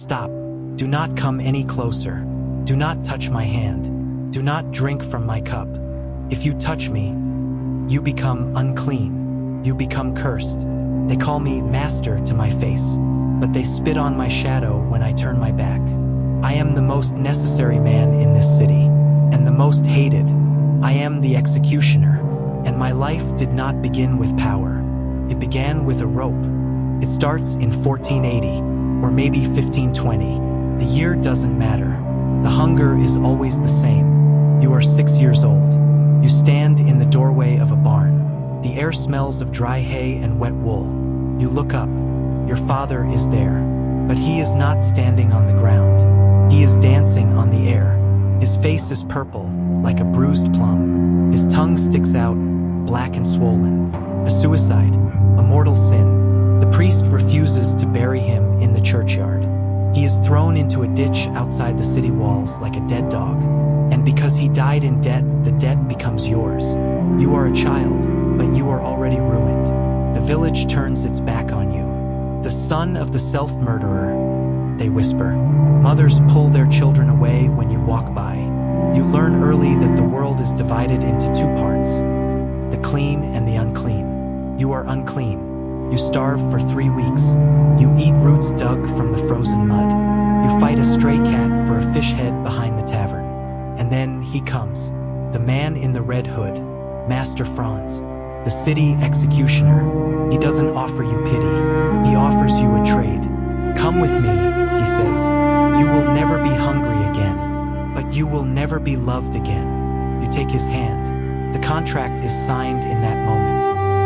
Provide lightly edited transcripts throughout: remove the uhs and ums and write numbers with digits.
Stop. Do not come any closer. Do not touch my hand. Do not drink from my cup. If you touch me, you become unclean. You become cursed. They call me master to my face, but they spit on my shadow when I turn my back. I am the most necessary man in this city, and the most hated. I am the executioner, and my life did not begin with power. It began with a rope. It starts in 1480, or maybe 1520. The year doesn't matter. The hunger is always the same. You are 6 years old. You stand in the doorway of a barn. The air smells of dry hay and wet wool. You look up. Your father is there, but he is not standing on the ground. He is dancing on the air. His face is purple, like a bruised plum. His tongue sticks out, black and swollen. A suicide, a mortal sin. The priest refuses to bury him in the churchyard. He is thrown into a ditch outside the city walls like a dead dog. And because he died in debt, the debt becomes yours. You are a child, but you are already ruined. The village turns its back on you. The son of the self-murderer, they whisper. Mothers pull their children away when you walk by. You learn early that the world is divided into two parts, the clean and the unclean. You are unclean. You starve for 3 weeks. You eat roots dug from the frozen mud. You fight a stray cat for a fish head behind the tavern. And then he comes, the man in the red hood, Master Frantz, the city executioner. He doesn't offer you pity. He offers you a trade. Come with me, he says. You will never be hungry again, but you will never be loved again. You take his hand. The contract is signed in that moment.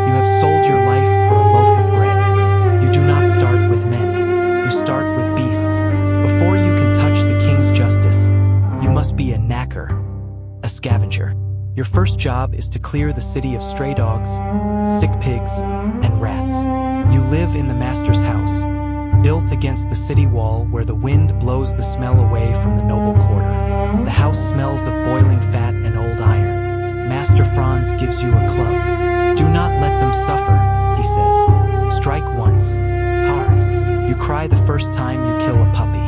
You have sold your life for a loaf of bread. You do not start with men. You start with beasts. Before you can touch the king's justice, you must be a knacker, a scavenger. Your first job is to clear the city of stray dogs, sick pigs, and rats. You live in the master's house, built against the city wall where the wind blows the smell away from the noble quarter. The house smells of boiling fat and old iron. Master Frantz gives you a club. Do not let them suffer, he says. Strike once, hard. You cry the first time you kill a puppy.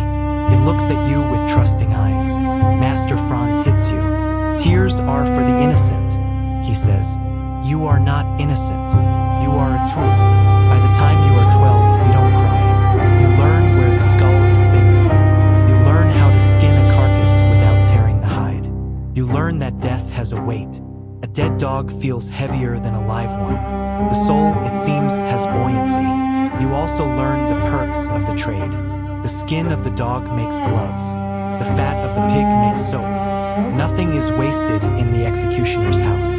It looks at you with trusting eyes. Master Frantz hits you. Tears are for the innocent, he says. You are not innocent. You are a tool. By the time you are 12, you don't cry. You learn where the skull is thinnest. You learn how to skin a carcass without tearing the hide. You learn that death has a weight. A dead dog feels heavier than a live one. The soul, it seems, has buoyancy. You also learn the perks of the trade. The skin of the dog makes gloves. The fat of the pig makes soap. Nothing is wasted in the executioner's house.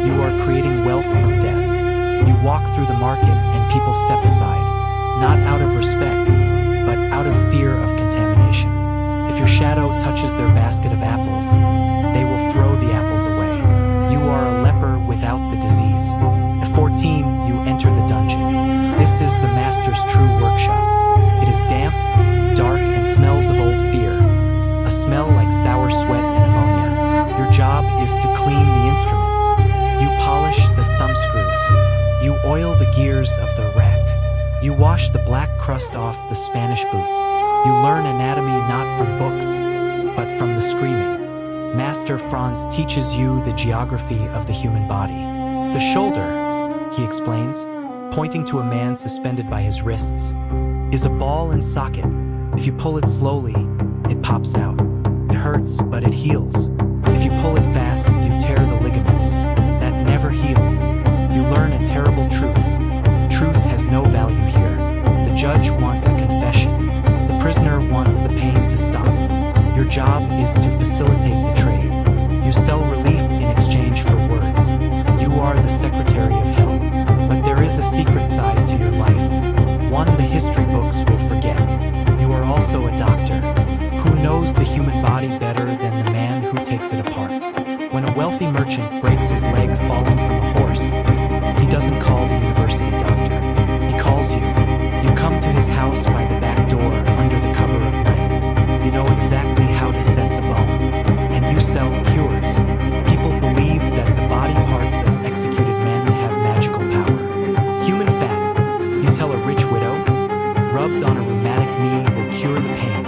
You are creating wealth from death. You walk through the market and people step aside, not out of respect, but out of fear of contamination. If your shadow touches their basket of apples, they will throw the apples away. You are a leper without the disease. At 14, you enter the dungeon. This is the master's true workshop. It is damp, dark, and smells of old fear. A smell like sour sweat and ammonia. Your job is to clean the instruments. You polish the thumb screws. You oil the gears of the rack. You wash the black crust off the Spanish boot. You learn anatomy not from books, but from the screaming. Master Frantz teaches you the geography of the human body. The shoulder, he explains, pointing to a man suspended by his wrists, is a ball and socket. If you pull it slowly, it pops out. It hurts, but it heals. If you pull it fast, you tear the ligaments. That never heals. You learn a terrible truth. Truth has no value here. The judge wants a confession. The prisoner wants the pain to stop. Your job is to facilitate the trade. You sell relief in exchange for words. You are the secretary of hell. But there is a secret side to your life. One the history books will forget. You are also a doctor. Who knows the human body better than the man who takes it apart? When a wealthy merchant breaks his leg falling from a horse, he doesn't call the university doctor. He calls you. You come to his house by the back door under the cover of night. You know exactly how to set the bone. And you sell cures. People believe that the body parts of executed men have magical power. Human fat, you tell a rich widow, rubbed on a rheumatic knee will cure the pain.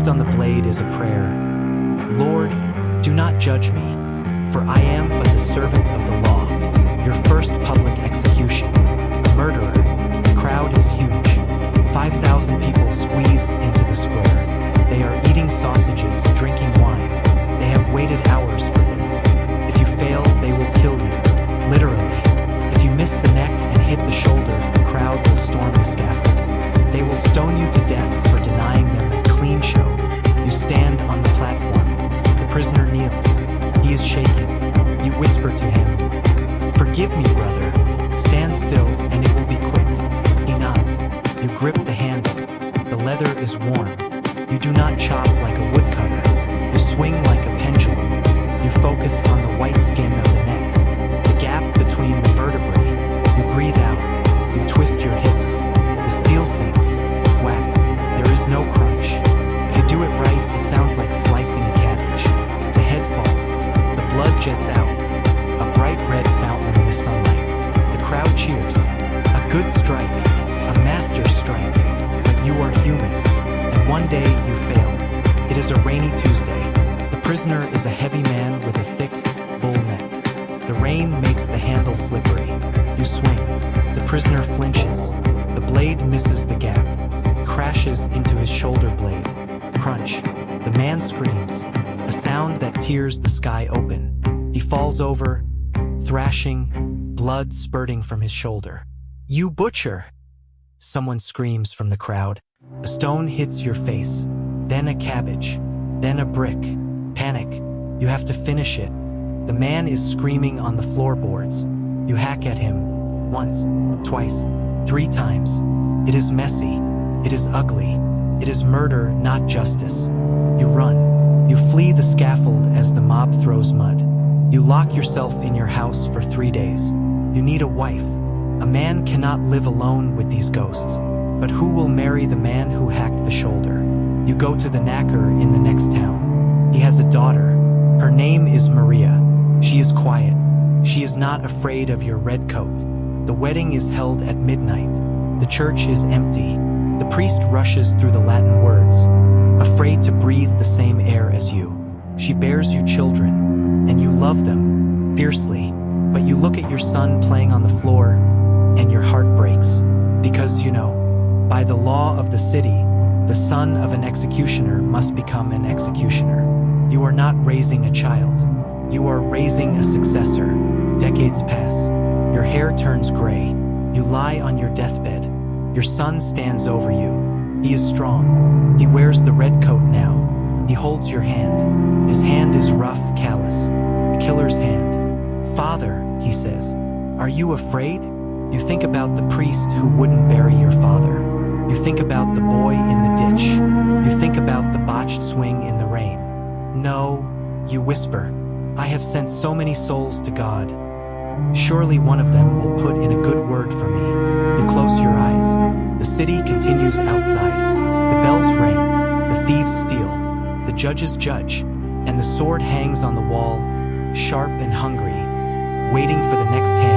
Engraved on the blade is a prayer. Lord, do not judge me, for I am but the servant of the law. Your first public execution. A murderer. The crowd is huge. 5,000 people squeezed into the square. They are eating sausages, drinking wine. They have waited hours for this. If you fail, they will kill you. Literally. If you miss the neck and hit the shoulder, the crowd will storm the scaffold. They will stone you to death for denying them a clean show. You stand on the platform. The prisoner kneels. He is shaking. You whisper to him, "Forgive me, brother. Stand still and it will be quick." He nods. You grip the handle. The leather is warm. You do not chop like a woodcutter. You swing like a pendulum. You focus on the white skin of the neck, the gap between the vertebrae. You breathe out. You twist your hips. The steel sings. Whack. There is no crunch. If you do it right, it sounds like slicing a cabbage. The head falls. The blood jets out. A bright red fountain in the sunlight. The crowd cheers. A good strike. A master strike. But you are human. And one day you fail. It is a rainy Tuesday. The prisoner is a heavy man with a thick bull neck. The rain makes the handle slippery. You swing. The prisoner flinches. The blade misses the gap, crashes into his shoulder blade. Crunch. The man screams, a sound that tears the sky open. He falls over, thrashing, blood spurting from his shoulder. "You butcher!" Someone screams from the crowd. A stone hits your face, then a cabbage, then a brick. Panic. You have to finish it. The man is screaming on the floorboards. You hack at him. Once, twice, 3 times. It is messy. It is ugly. It is murder, not justice. You run. You flee the scaffold as the mob throws mud. You lock yourself in your house for 3 days. You need a wife. A man cannot live alone with these ghosts. But who will marry the man who hacked the shoulder? You go to the knacker in the next town. He has a daughter. Her name is Maria. She is quiet. She is not afraid of your red coat. The wedding is held at midnight. The church is empty. The priest rushes through the Latin words, afraid to breathe the same air as you. She bears you children, and you love them fiercely. But you look at your son playing on the floor, and your heart breaks. Because you know, by the law of the city, the son of an executioner must become an executioner. You are not raising a child. You are raising a successor. Decades pass. Your hair turns gray. You lie on your deathbed. Your son stands over you. He is strong. He wears the red coat now. He holds your hand. His hand is rough, callous. A killer's hand. "Father," he says, "are you afraid?" You think about the priest who wouldn't bury your father. You think about the boy in the ditch. You think about the botched swing in the rain. "No," you whisper, "I have sent so many souls to God. Surely one of them will put in a good word for me." You close your eyes. The city continues outside. The bells ring. The thieves steal. The judges judge. And the sword hangs on the wall, sharp and hungry, waiting for the next hand